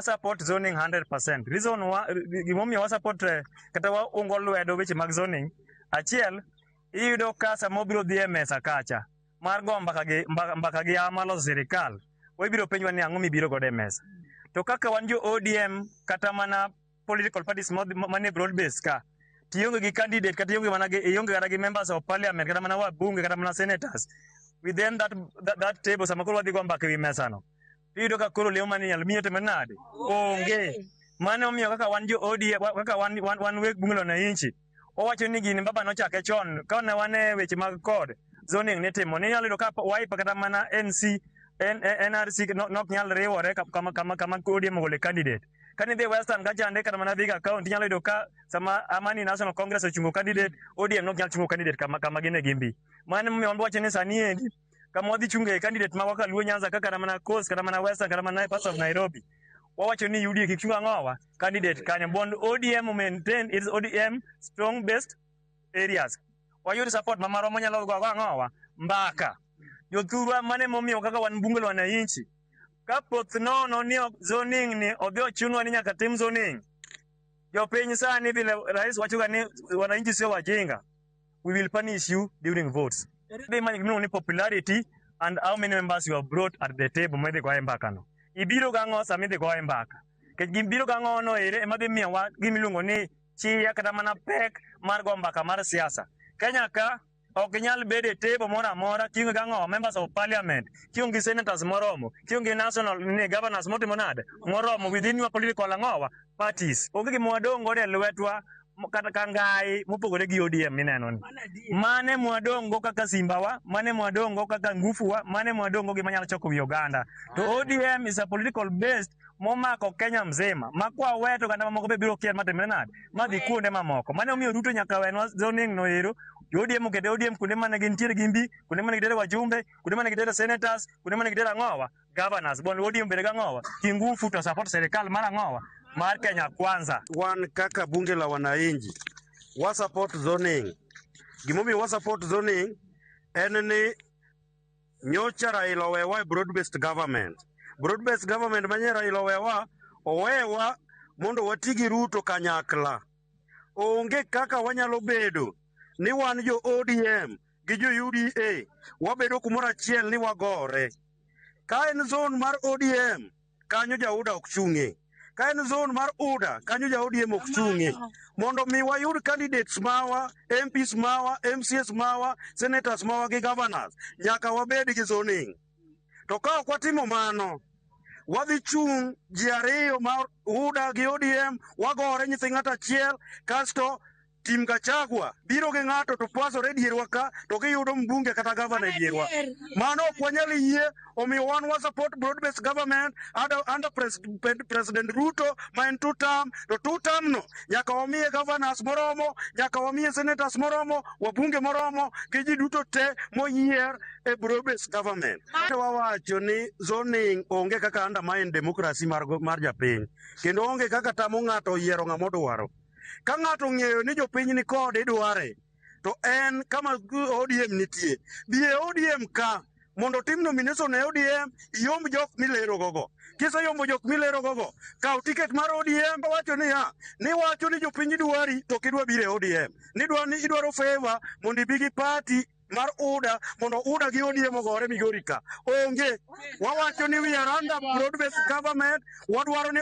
support zoning 100%. Reason gimomiyo wa support kata wa ungo lwedo weche mag zoning. Achiel, iyudo ka samo biro dhi e mesa kacha mar go mbaka gi amalo sirikal. Wabiro penjwa ni ang'o mibiro godo e mesa. To kaka wan jo ODM kata mana political parties mane broad base ka, tionge gi candidate kata ionge kata gi members of parliament kata mana wabunge kata mana senators within that table sama koro wadhi go mbaka wi mesa no. Iyudo ka koro leo mani nyalo miyo teme nade? Onge. Mane omiyo kaka wan jo ODM kaka wan weg bunge na inchi. Owacho ni gini baba nochake chon ka ne wan e weche mag code zoning ne timo. Ni nyalo yudo ka Wiper kata mana NRC nok nyal riwore kama ODM ogole candidate. Kani dhi Western Gachande kata mana Vihiga County nyalo yudo ka sama Amani National Congress ochungo candidate, ODM nok nyal chungo candidate kama gine gimbi. Mane omiyo wacho ni sani endi kama wadhi chunge candidate ma waka Luo Nyanza kata mana Coast kata mana Western kata mana parts of Nairobi. Wawacho ni UDA kik chunga ng'owa candidate kanya bond ODM maintain its ODM strong based areas. Wayud support mamaromo nyalo go ng'owa mbaka. Jothurwa mane momiyo kaka wan bunge lo na inchi. Ka poth nono ni zoning ni odhi ochunwa ni nyaka tim zoning. Jopiny sani vile rais wachoga ni wananchi sio wajinga. We will punish you during votes. They manage popularity and how many members you have brought at the table mwede kwa mbaka no. Ibiro gango samide kwa mbaka. Ke gimbiro gango no ere emadhi miyo gimiluongo ni chia kata mana pek mar go mbaka mar siasa. Kenya ka ok nyal bede table moro amora kionge gango members of parliament, kionge senators moromo, kionge national governors motimo nade moromo within your political angowa parties. Oge gi mwadongo de lwetwa kata kangai mopogore gi ODM mineno ni. Mane mwadongo kaka Simbawa, mane mwadongo kaka Ngufuwa, mane mwadongo gi manyalo choko wi Uganda. To ODM is a political based momako Kenya mzima. Makwa weto kanda mamoko be biro kier matemre nade. Madhi kuonde mamoko. Mane omiyo Ruto nyaka wenwa zoning no ero. ODM kede ODM kunde mane gintiere gimbi, kunde mane gitere wajumbe, kunde mane gitere senators, kunde mane gitere ng'owa, governors. Bon ODM bere ng'owa, kingufu to support serikal mar ng'owa mar Kenya kwanza. Wan kaka bunge la wananchi wa support zoning. Gimomiyo wa support zoning en ni nyocha Raila owewa broad based government. Broad based government manye Raila owewa mondo watigi Ruto kanyakla. Onge kaka wanyalo bedo ni wan jo ODM gi jo UDA wabedo kumoro achiel ni wagore. Ka en zone mar ODM kanyo jauda ok chung'e. Ka en zone mar UDA kanyo ja ODM ok chung'e. Mondo mi wayud candidates mawa, MPs mawa, MCS mawa, senators mawa gi governors nyaka wabed gi zoning. To ka ok watimo mano wadhi chung' ji ariyo mar UDA gi ODM wagore nyithi ng'ato achiel kasto Tim Gachagua biro gi ng'ato to pasore dierwa ka to giyudo mbunge kata governor dierwa. Mano ok wanyal yie, omiyo wan wa support broad based government under President Ruto ma en 2 term, to 2 term no nyaka wamiye governors moromo, nyaka wamiye senators moromo, wabunge moromo gi ji duto te moyier e broad based government. Wawacho ni zoning onge kaka undermine democracy mar japiny, kendo onge kaka tamo ng'ato yiero ng'ama odwaro. Ka ng'ato ng'eyo ni jopiny ni kode idware, to en kama ODM nitie. Biye ODM ka, mondo tim nomination e ODM, iomb jok milero gogo. Kisa yombo jok milero gogo, kaw tiket mar ODM, wacho ni ni wacho ni jopiny dwari, to kidwa bire ODM. Ni idwaro favor, mondo ibigi party mar UDA, mondo UDA gi ODM ogore migori ka. Onge, wawacho ni we are under broad-based government, wadwaro ni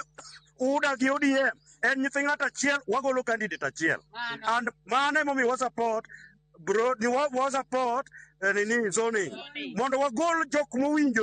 UDA gi ODM. En nyithi ng'ato achiel, wagolo candidate achiel. And mane momi wa support zoning. Mondo wagol jok mowinjore.